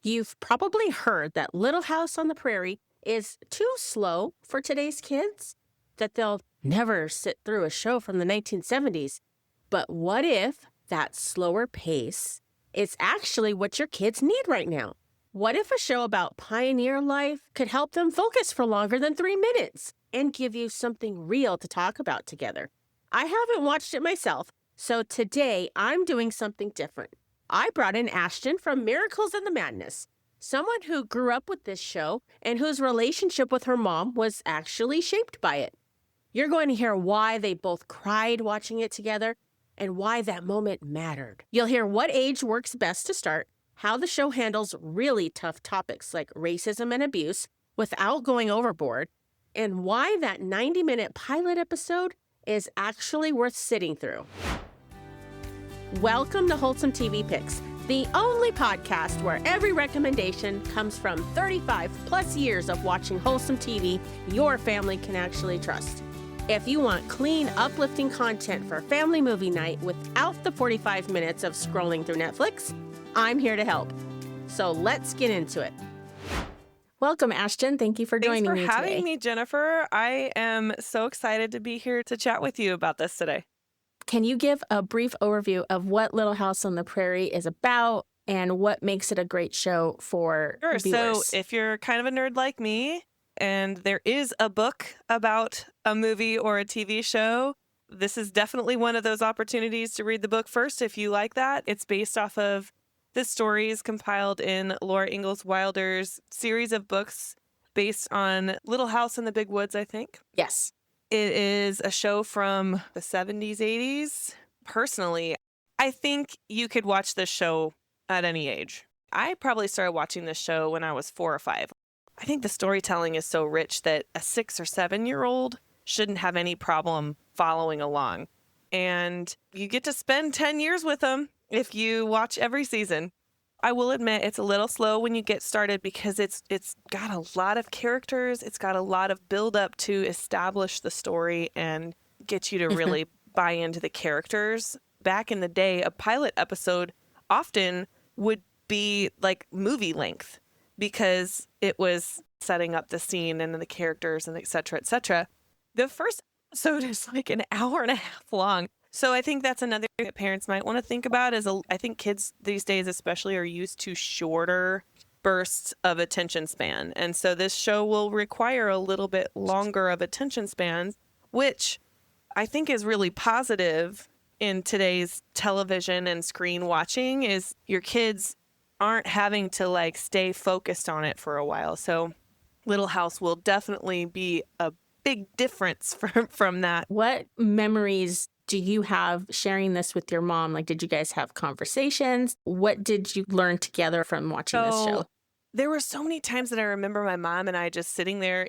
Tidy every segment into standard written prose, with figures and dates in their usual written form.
You've probably heard that Little House on the Prairie is too slow for today's kids, that they'll never sit through a show from the 1970s. But what if that slower pace is actually what your kids need right now? What if a show about pioneer life could help them focus for longer than 3 minutes and give you something real to talk about together? I haven't watched it myself, so today I'm doing something different. I brought in Ashton from Miracles in the Madness, someone who grew up with this show and whose relationship with her mom was actually shaped by it. You're going to hear why they both cried watching it together and why that moment mattered. You'll hear what age works best to start, how the show handles really tough topics like racism and abuse without going overboard, and why that 90-minute pilot episode is actually worth sitting through. Welcome to Wholesome TV Picks, the only podcast where every recommendation comes from 35 plus years of watching wholesome TV your family can actually trust. If you want clean, uplifting content for family movie night without the 45 minutes of scrolling through Netflix, I'm here to help. So let's get into it. Welcome, Ashton. Thank you for joining me today. Thanks for having me, Jennifer. I am so excited to be here to chat with you about this today. Can you give a brief overview of what Little House on the Prairie is about and what makes it a great show for viewers? So if you're kind of a nerd like me, and there is a book about a movie or a TV show, this is definitely one of those opportunities to read the book first if you like that. It's based off of the stories compiled in Laura Ingalls Wilder's series of books based on Little House in the Big Woods, I think. Yes. It is a show from the 70s, 80s. Personally, I think you could watch this show at any age. I probably started watching this show when I was 4 or 5. I think the storytelling is so rich that a 6 or 7-year-old shouldn't have any problem following along. And you get to spend 10 years with them if you watch every season. I will admit it's a little slow when you get started because it's got a lot of characters. It's got a lot of build up to establish the story and get you to really buy into the characters. Back in the day, a pilot episode often would be like movie length because it was setting up the scene and the characters and et cetera, et cetera. The first episode is like an hour and a half long. So I think that's another thing that parents might want to think about I think kids these days especially are used to shorter bursts of attention span. And so this show will require a little bit longer of attention spans, which I think is really positive in today's television and screen watching is your kids aren't having to like stay focused on it for a while. So Little House will definitely be a big difference from that. What memories do you have sharing this with your mom? Like, did you guys have conversations? What did you learn together from watching this show? There were so many times that I remember my mom and I just sitting there,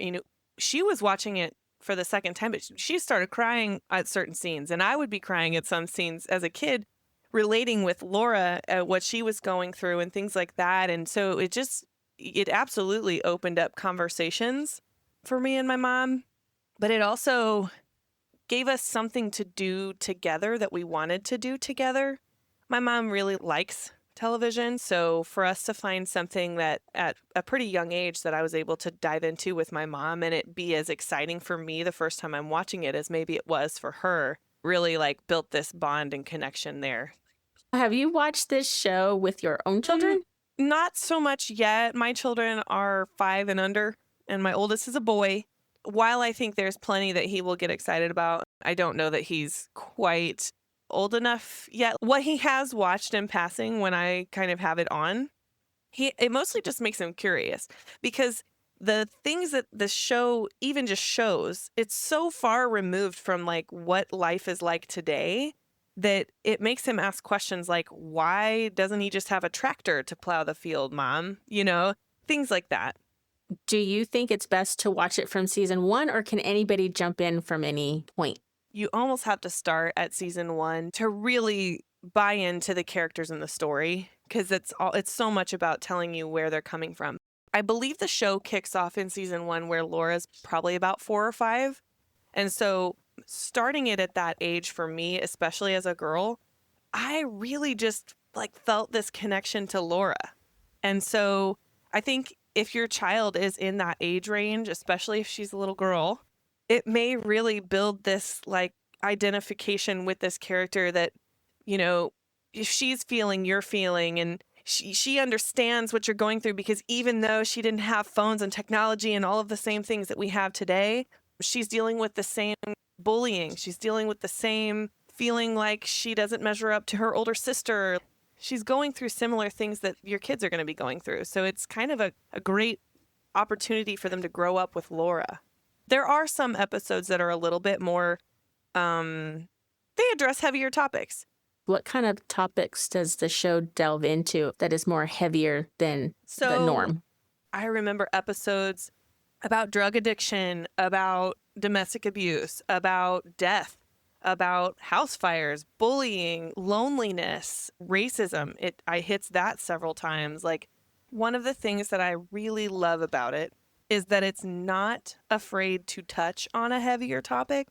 she was watching it for the second time, but she started crying at certain scenes. And I would be crying at some scenes as a kid, relating with Laura, what she was going through and things like that. And so it absolutely opened up conversations for me and my mom. But it also gave us something to do together that we wanted to do together. My mom really likes television, so for us to find something that at a pretty young age that I was able to dive into with my mom and it be as exciting for me the first time I'm watching it as maybe it was for her, really like built this bond and connection there. Have you watched this show with your own children? Not so much yet. My children are 5 and under, and my oldest is a boy. While I think there's plenty that he will get excited about, I don't know that he's quite old enough yet. What he has watched in passing when I kind of have it on, it mostly just makes him curious because the things that the show even just shows, it's so far removed from like what life is like today that it makes him ask questions like, why doesn't he just have a tractor to plow the field, Mom? Things like that. Do you think it's best to watch it from season 1 or can anybody jump in from any point? You almost have to start at season 1 to really buy into the characters in the story because it's so much about telling you where they're coming from. I believe the show kicks off in season 1 where Laura's probably about 4 or 5. And so starting it at that age for me, especially as a girl, I really just felt this connection to Laura. And so I think if your child is in that age range, especially if she's a little girl, it may really build this like identification with this character that, you know, if she's feeling, you're feeling, and she understands what you're going through, because even though she didn't have phones and technology and all of the same things that we have today, she's dealing with the same bullying. She's dealing with the same feeling like she doesn't measure up to her older sister. She's going through similar things that your kids are going to be going through. So it's kind of a great opportunity for them to grow up with Laura. There are some episodes that are a little bit more, they address heavier topics. What kind of topics does the show delve into that is more heavier than the norm? I remember episodes about drug addiction, about domestic abuse, about death, about house fires, bullying, loneliness, racism. I hits that several times. Like, one of the things that I really love about it is that it's not afraid to touch on a heavier topic,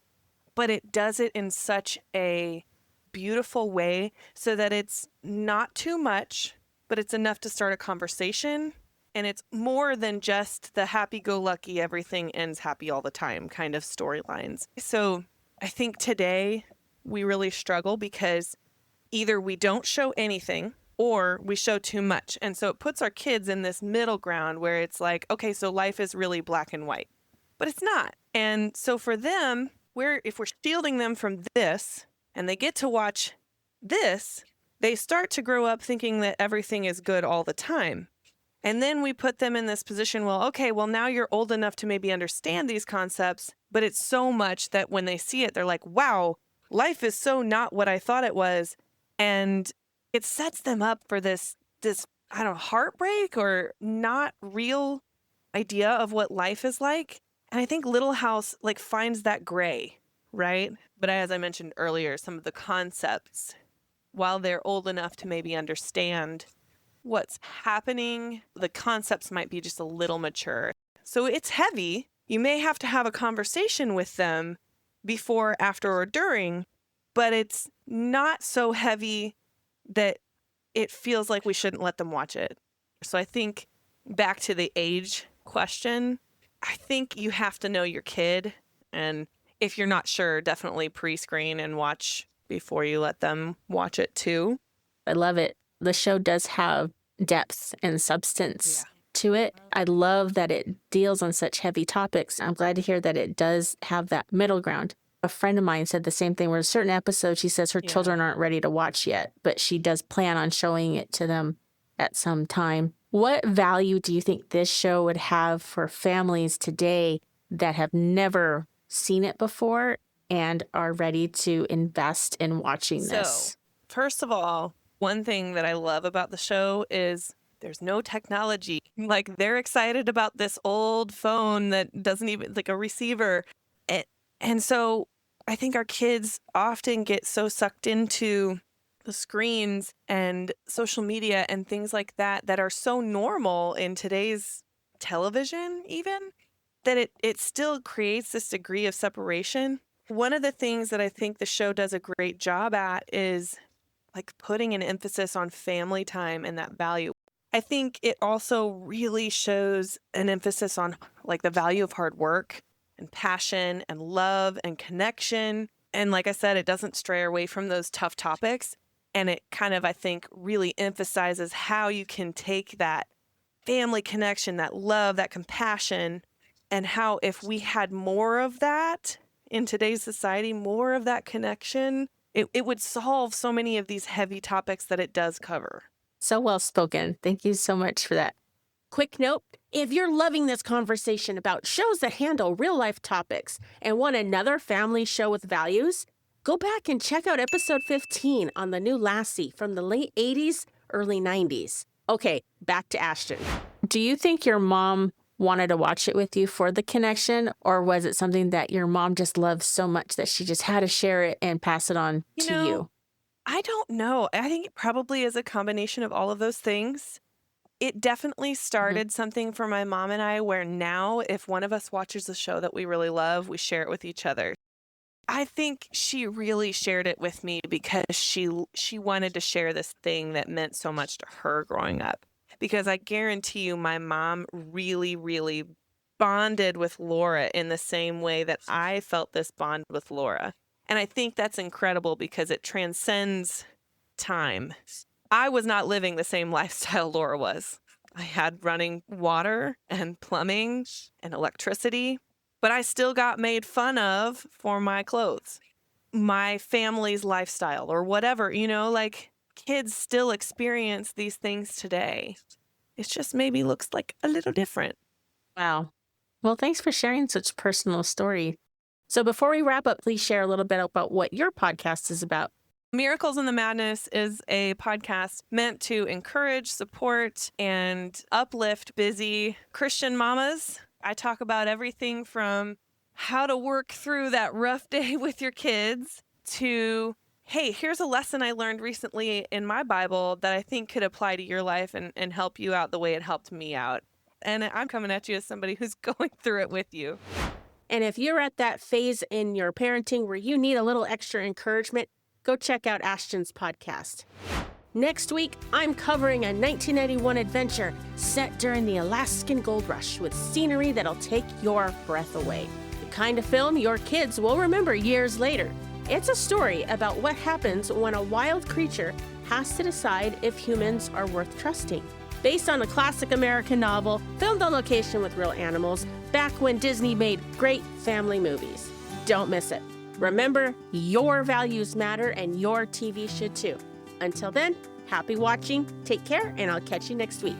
but it does it in such a beautiful way so that it's not too much, but it's enough to start a conversation. And it's more than just the happy-go-lucky, everything ends happy all the time kind of storylines. So I think today we really struggle because either we don't show anything or we show too much. And so it puts our kids in this middle ground where it's like, okay, so life is really black and white, but it's not. And so for them, if we're shielding them from this and they get to watch this, they start to grow up thinking that everything is good all the time. And then we put them in this position, well, okay, well, now you're old enough to maybe understand these concepts, but it's so much that when they see it, they're like, wow, life is so not what I thought it was. And it sets them up for this, I don't know, heartbreak or not real idea of what life is like. And I think Little House like finds that gray, right? But as I mentioned earlier, some of the concepts, while they're old enough to maybe understand what's happening, the concepts might be just a little mature. So it's heavy. You may have to have a conversation with them before, after, or during, but it's not so heavy that it feels like we shouldn't let them watch it. So I think back to the age question, I think you have to know your kid. And if you're not sure, definitely pre-screen and watch before you let them watch it too. I love it. The show does have depth and substance to it. I love that it deals on such heavy topics. I'm glad to hear that it does have that middle ground. A friend of mine said the same thing, where a certain episode, she says her children aren't ready to watch yet, but she does plan on showing it to them at some time. What value do you think this show would have for families today that have never seen it before and are ready to invest in watching this? So, first of all, one thing that I love about the show is there's no technology. Like, they're excited about this old phone that doesn't even, like a receiver. And so I think our kids often get so sucked into the screens and social media and things like that that are so normal in today's television even, that it still creates this degree of separation. One of the things that I think the show does a great job at is like putting an emphasis on family time and that value. I think it also really shows an emphasis on like the value of hard work and passion and love and connection. And like I said, it doesn't stray away from those tough topics. And it kind of, I think, really emphasizes how you can take that family connection, that love, that compassion, and how if we had more of that in today's society, more of that connection, it would solve so many of these heavy topics that it does cover. So well spoken. Thank you so much for that. Quick note, if you're loving this conversation about shows that handle real-life topics and want another family show with values, go back and check out episode 15 on the new Lassie from the late 80s, early 90s. Okay, back to Ashton. Do you think your mom wanted to watch it with you for the connection, or was it something that your mom just loved so much that she just had to share it and pass it on to you? I don't know. I think it probably is a combination of all of those things. It definitely started something for my mom and I, where now if one of us watches a show that we really love, we share it with each other. I think she really shared it with me because she wanted to share this thing that meant so much to her growing up. because I guarantee you my mom really, really bonded with Laura in the same way that I felt this bond with Laura. And I think that's incredible because it transcends time. I was not living the same lifestyle Laura was. I had running water and plumbing and electricity, but I still got made fun of for my clothes, my family's lifestyle, or whatever, like kids still experience these things today. It just maybe looks like a little different. Wow. Well, thanks for sharing such personal story. So before we wrap up, please share a little bit about what your podcast is about. Miracles in the Madness is a podcast meant to encourage, support, and uplift busy Christian mamas. I talk about everything from how to work through that rough day with your kids to, hey, here's a lesson I learned recently in my Bible that I think could apply to your life and help you out the way it helped me out. And I'm coming at you as somebody who's going through it with you. And if you're at that phase in your parenting where you need a little extra encouragement, go check out Ashton's podcast. Next week, I'm covering a 1991 adventure set during the Alaskan Gold Rush with scenery that'll take your breath away. The kind of film your kids will remember years later. It's a story about what happens when a wild creature has to decide if humans are worth trusting. Based on a classic American novel, filmed on location with real animals, back when Disney made great family movies. Don't miss it. Remember, your values matter and your TV should too. Until then, happy watching, take care, and I'll catch you next week.